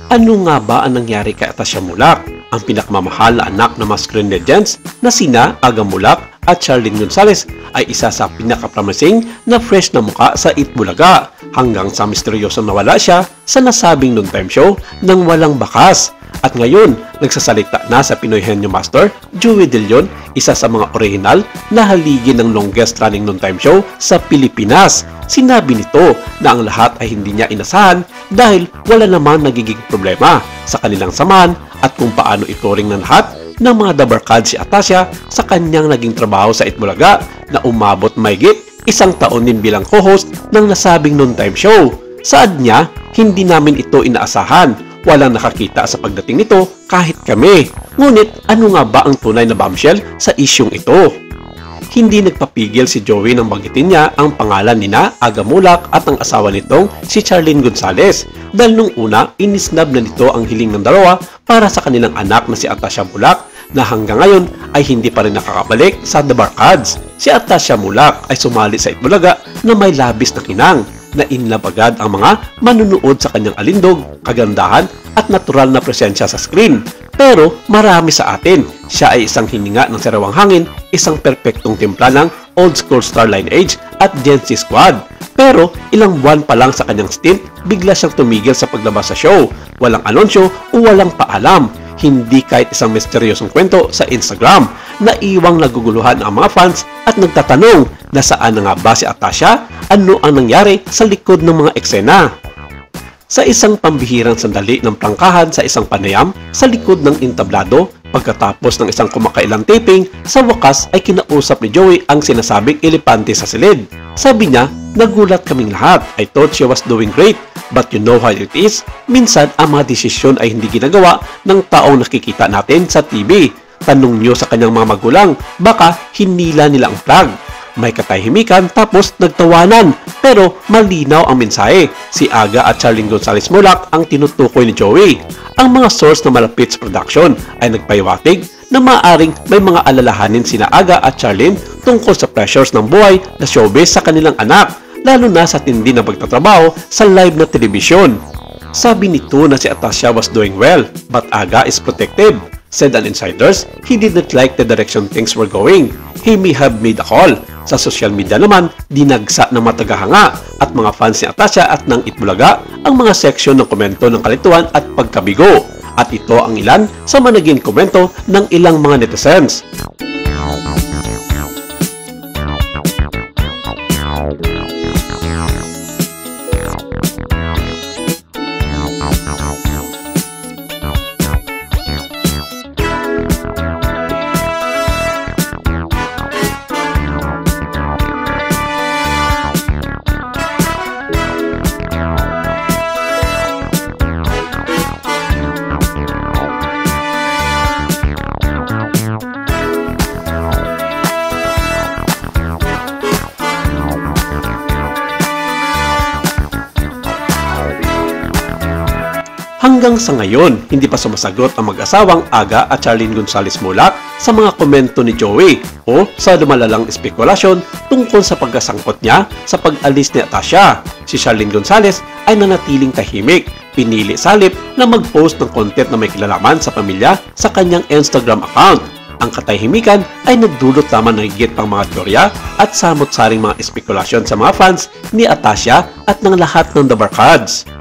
Ano nga ba ang nangyari kay Atasha Mulak, ang pinakmamahal na anak ng mga screen legends na sina Aga Mulak at Charlene Gonzalez ay isa sa pinaka-promising na fresh na muka sa Itbulaga hanggang sa misteryosong nawala siya sa nasabing noontime show nang walang bakas. At ngayon, nagsasalita na sa Pinoy Henyo Master, Joey De Leon, isa sa mga original na haligi ng longest running noontime show sa Pilipinas. Sinabi nito na ang lahat ay hindi niya inasahan dahil wala naman nagiging problema sa kanilang samahan at kung paano ituring ng lahat ng mga dabarkad si Atasha sa kanyang naging trabaho sa Itbulaga na umabot mahigit 1 taon din bilang co-host ng nasabing noontime show. Saad niya, hindi namin ito inaasahan. Walang nakakita sa pagdating nito kahit kami. Ngunit ano nga ba ang tunay na bombshell sa isyong ito? Hindi nagpapigil si Joey nang banggitin niya ang pangalan nina Aga Mulak at ang asawa nitong si Charlene Gonzalez dahil nung una inisnab na nito ang hiling ng dalawa para sa kanilang anak na si Atasha Mulak na hanggang ngayon ay hindi pa rin nakakabalik sa The Barkads. Si Atasha Mulak ay sumali sa Itbulaga na may labis na kinang na inlove agad ang mga manunood sa kanyang alindog, kagandahan at natural na presensya sa screen. Pero marami sa atin, siya ay isang hininga ng sarawang hangin, isang perpektong timpla ng old school star lineage at Gen Z squad. Pero ilang buwan pa lang sa kanyang stint, bigla siyang tumigil sa paglabas sa show. Walang anunsyo o walang paalam. Hindi kahit isang misteryosong kwento sa Instagram. Naiwang naguguluhan ang mga fans at nagtatanong na saan na nga ba si Atasha? Ano ang nangyari sa likod ng mga eksena? Sa isang pambihirang sandali ng prangkahan sa isang panayam sa likod ng entablado, pagkatapos ng isang kumakailang taping, sa wakas ay kinausap ni Joey ang sinasabing elepante sa silid. Sabi niya, nagulat kaming lahat. I thought she was doing great. But you know how it is? Minsan ang mga desisyon ay hindi ginagawa ng taong nakikita natin sa TV. Tanong niyo sa kanyang mga magulang, baka hinila nila ang plug. May katahimikan tapos nagtawanan pero malinaw ang mensahe. Si Aga at Charlene Gonzalez Mulak ang tinutukoy ni Joey. Ang mga source na malapit sa production ay nagpahiwatig na maaaring may mga alalahanin sina Aga at Charlene tungkol sa pressures ng buhay na showbiz sa kanilang anak, lalo na sa tindi na pagtatrabaho sa live na telebisyon. Sabi nito na si Atasha was doing well, but Aga is protective. Said an insiders, he did not like the direction things were going. He may have made a call. Sa social media naman, dinagsa ng mga tagahanga at mga fans ni Atasha at ng Itbulaga ang mga seksyon ng komento ng kalituan at pagkabigo. At ito ang ilan sa mga naging komento ng ilang mga netizens. Hanggang sa ngayon, hindi pa sumasagot ang mag-asawang Aga at Charlene Gonzalez Mulak sa mga komento ni Joey o sa lumalalang espekulasyon tungkol sa pagkasangkot niya sa pag-alis ni Atasha. Si Charlene Gonzalez ay nanatiling tahimik, pinili salip na mag-post ng content na may kilalaman sa pamilya sa kanyang Instagram account. Ang katahimikan ay nagdulot lamang ng higit pang mga teorya at samot-saring mga espekulasyon sa mga fans ni Atasha at ng lahat ng The Barkads.